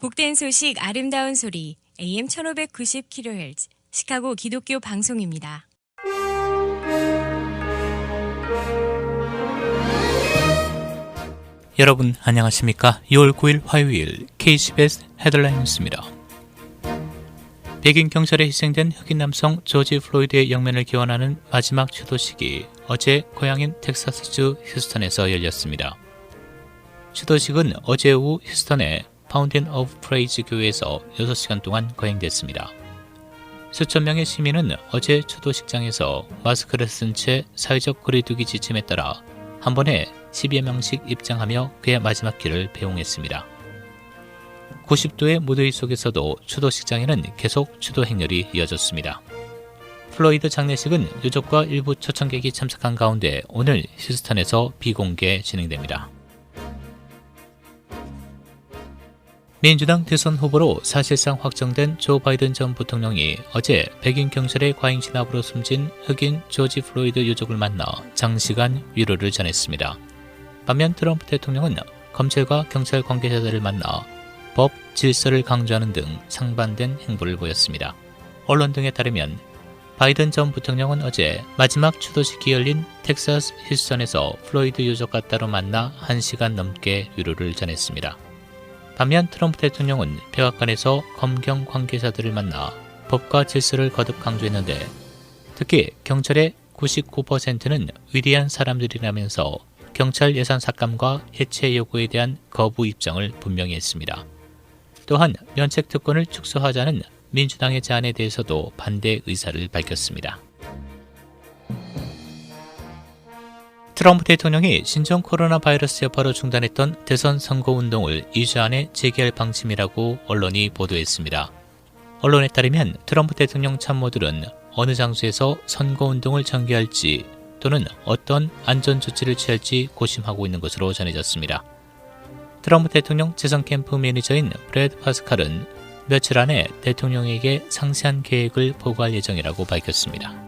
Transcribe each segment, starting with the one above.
복된 소식 아름다운 소리 AM 1590kHz 시카고 기독교 방송입니다. 여러분 안녕하십니까? 2월 9일 화요일 KCBS 헤드라인 뉴스입니다. 백인 경찰에 희생된 흑인 남성 조지 플로이드의 영면을 기원하는 마지막 추도식이 어제 고향인 텍사스주 휴스턴에서 열렸습니다. 추도식은 어제 오후 휴스턴의 파운틴 오브 프레이즈 교회에서 6시간 동안 거행됐습니다. 수천 명의 시민은 어제 추도식장에서 마스크를 쓴 채 사회적 거리두기 지침에 따라 한 번에 10여 명씩 입장하며 그의 마지막 길을 배웅했습니다. 90도의 무더위 속에서도 추도식장에는 계속 추도 행렬이 이어졌습니다. 플로이드 장례식은 유족과 일부 초청객이 참석한 가운데 오늘 휴스턴에서 비공개 진행됩니다. 민주당 대선 후보로 사실상 확정된 조 바이든 전 부통령이 어제 백인 경찰의 과잉 진압으로 숨진 흑인 조지 플로이드 유족을 만나 장시간 위로를 전했습니다. 반면 트럼프 대통령은 검찰과 경찰 관계자들을 만나 법, 질서를 강조하는 등 상반된 행보를 보였습니다. 언론 등에 따르면 바이든 전 부통령은 어제 마지막 추도식이 열린 텍사스 휴스턴에서 플로이드 유족과 따로 만나 1시간 넘게 위로를 전했습니다. 반면 트럼프 대통령은 백악관에서 검경 관계자들을 만나 법과 질서를 거듭 강조했는데 특히 경찰의 99%는 위대한 사람들이라면서 경찰 예산 삭감과 해체 요구에 대한 거부 입장을 분명히 했습니다. 또한 면책 특권을 축소하자는 민주당의 제안에 대해서도 반대 의사를 밝혔습니다. 트럼프 대통령이 신종 코로나 바이러스 여파로 중단했던 대선 선거운동을 2주 안에 재개할 방침이라고 언론이 보도했습니다. 언론에 따르면 트럼프 대통령 참모들은 어느 장소에서 선거운동을 전개할지 또는 어떤 안전조치를 취할지 고심하고 있는 것으로 전해졌습니다. 트럼프 대통령 재선 캠프 매니저인 브래드 파스칼은 며칠 안에 대통령에게 상세한 계획을 보고할 예정이라고 밝혔습니다.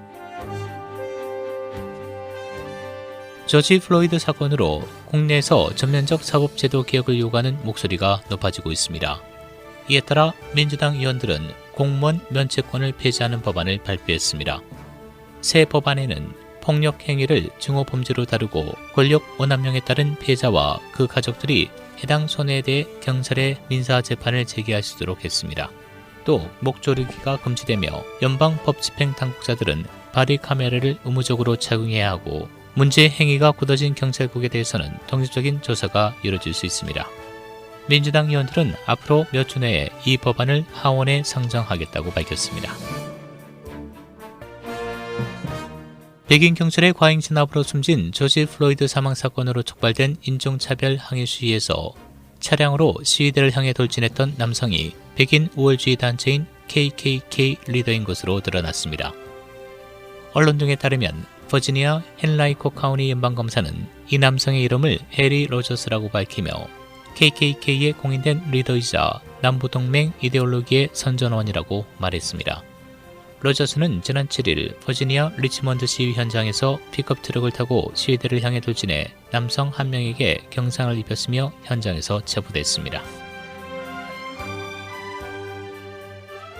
조지 플로이드 사건으로 국내에서 전면적 사법제도 개혁을 요구하는 목소리가 높아지고 있습니다. 이에 따라 민주당 의원들은 공무원 면책권을 폐지하는 법안을 발표했습니다. 새 법안에는 폭력 행위를 증오범죄로 다루고 권력 원함령에 따른 피해자와 그 가족들이 해당 손해에 대해 경찰에 민사재판을 제기할 수 있도록 했습니다. 또 목조르기가 금지되며 연방법집행 당국자들은 바디 카메라를 의무적으로 착용해야 하고 문제 행위가 굳어진 경찰국에 대해서는 독립적인 조사가 이루어질 수 있습니다. 민주당 의원들은 앞으로 몇 주 내에 이 법안을 하원에 상정하겠다고 밝혔습니다. 백인 경찰의 과잉 진압으로 숨진 조지 플로이드 사망 사건으로 촉발된 인종차별 항의 시위에서 차량으로 시위대를 향해 돌진했던 남성이 백인 우월주의 단체인 KKK 리더인 것으로 드러났습니다. 언론 등에 따르면 버지니아 헨라이코 카운티 연방검사는 이 남성의 이름을 해리 로저스라고 밝히며 KKK에 공인된 리더이자 남부동맹 이데올로기의 선전원이라고 말했습니다. 로저스는 지난 7일 버지니아 리치먼드 시위 현장에서 픽업 트럭을 타고 시위대를 향해 돌진해 남성 한 명에게 경상을 입혔으며 현장에서 체포됐습니다.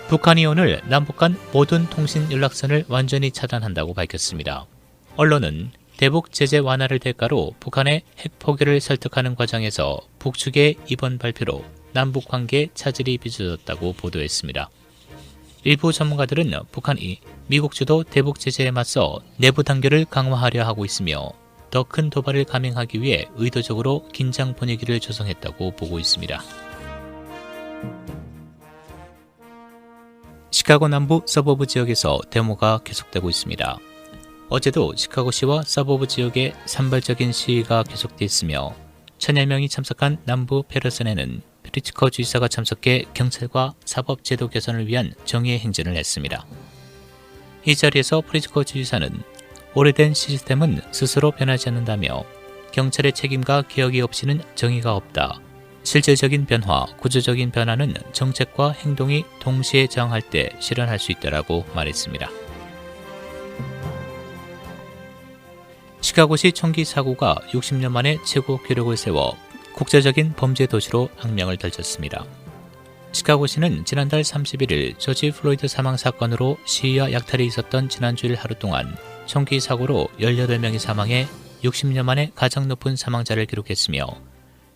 북한이 오늘 남북 간 모든 통신 연락선을 완전히 차단한다고 밝혔습니다. 언론은 대북 제재 완화를 대가로 북한의 핵 포기를 설득하는 과정에서 북측의 이번 발표로 남북 관계에 차질이 빚어졌다고 보도했습니다. 일부 전문가들은 북한이 미국 주도 대북 제재에 맞서 내부 단결을 강화하려 하고 있으며 더 큰 도발을 감행하기 위해 의도적으로 긴장 분위기를 조성했다고 보고 있습니다. 시카고 남부 서버브 지역에서 데모가 계속되고 있습니다. 어제도 시카고시와 서버브 지역의 산발적인 시위가 계속됐으며 1000여 명이 참석한 남부 페르슨에는 프리츠커 주지사가 참석해 경찰과 사법제도 개선을 위한 정의의 행진을 했습니다. 이 자리에서 프리츠커 주지사는 오래된 시스템은 스스로 변하지 않는다며 경찰의 책임과 개혁이 없이는 정의가 없다. 실질적인 변화, 구조적인 변화는 정책과 행동이 동시에 저항할 때 실현할 수 있다라고 말했습니다. 시카고시 총기 사고가 60년 만에 최고 기록을 세워 국제적인 범죄 도시로 악명을 떨쳤습니다. 시카고시는 지난달 31일 조지 플로이드 사망 사건으로 시위와 약탈이 있었던 지난주일 하루 동안 총기 사고로 18명이 사망해 60년 만에 가장 높은 사망자를 기록했으며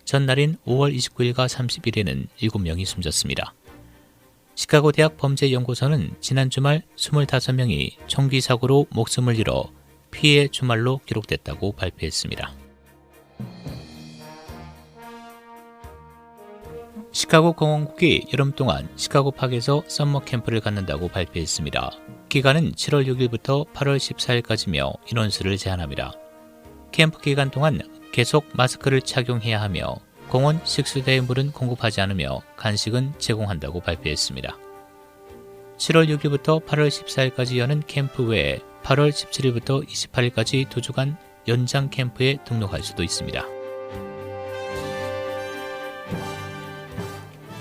전날인 5월 29일과 30일에는 7명이 숨졌습니다. 시카고 대학 범죄연구소는 지난 주말 25명이 총기 사고로 목숨을 잃어 피해 주말로 기록됐다고 발표했습니다. 시카고 공원국이 여름 동안 시카고 파크에서 썸머 캠프를 갖는다고 발표했습니다. 기간은 7월 6일부터 8월 14일까지며 인원수를 제한합니다. 캠프 기간 동안 계속 마스크를 착용해야 하며 공원 식수대의 물은 공급하지 않으며 간식은 제공한다고 발표했습니다. 7월 6일부터 8월 14일까지 여는 캠프 외에 8월 17일부터 28일까지 2주간 연장 캠프에 등록할 수도 있습니다.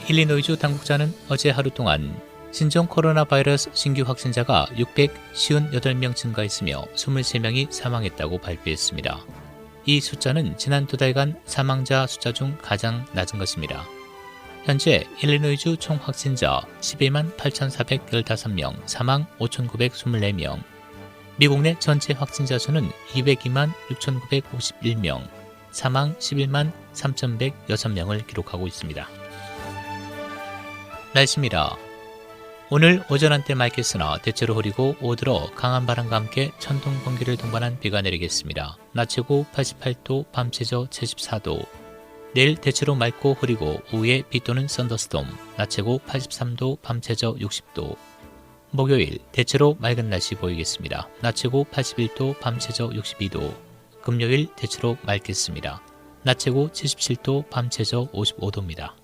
일리노이주 당국자는 어제 하루 동안 신종 코로나 바이러스 신규 확진자가 658명 증가했으며 23명이 사망했다고 발표했습니다. 이 숫자는 지난 2달간 사망자 숫자 중 가장 낮은 것입니다. 현재 일리노이주 총 확진자 12만 8,415명, 사망 5,924명, 미국 내 전체 확진자 수는 202만 6,951명, 사망 11만 3,106명을 기록하고 있습니다. 날씨입니다. 오늘 오전 한때 맑겠으나 대체로 흐리고 오들어 강한 바람과 함께 천둥 번개를 동반한 비가 내리겠습니다. 낮 최고 88도, 밤 최저 74도. 내일 대체로 맑고 흐리고 오후에 비 또는 썬더스톰, 낮 최고 83도, 밤 최저 60도. 목요일 대체로 맑은 날씨 보이겠습니다. 낮 최고 81도, 밤 최저 62도. 금요일 대체로 맑겠습니다. 낮 최고 77도, 밤 최저 55도입니다.